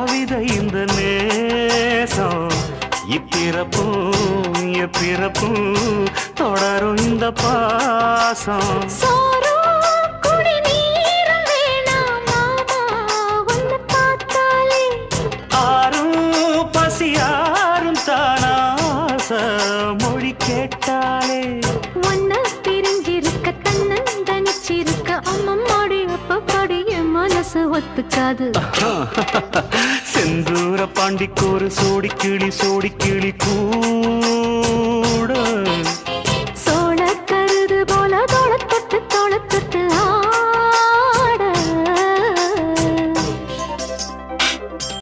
கவிதை இந்த நேசம் இப்பிறப்பும் எப்பிறப்பும் தொடரும் இந்த பாசம் ஆரும் பசியாரும் தானாச மொழி கேட்டாலே ஒன்ன பிரிஞ்சிருக்க தன்னந்தனிச்சிருக்க அம்மம்மாடி அப்பப்படி என் மனசு ஒத்துக்காது செந்தூர பாண்டிக்கு ஒரு சோடி கிளி கூ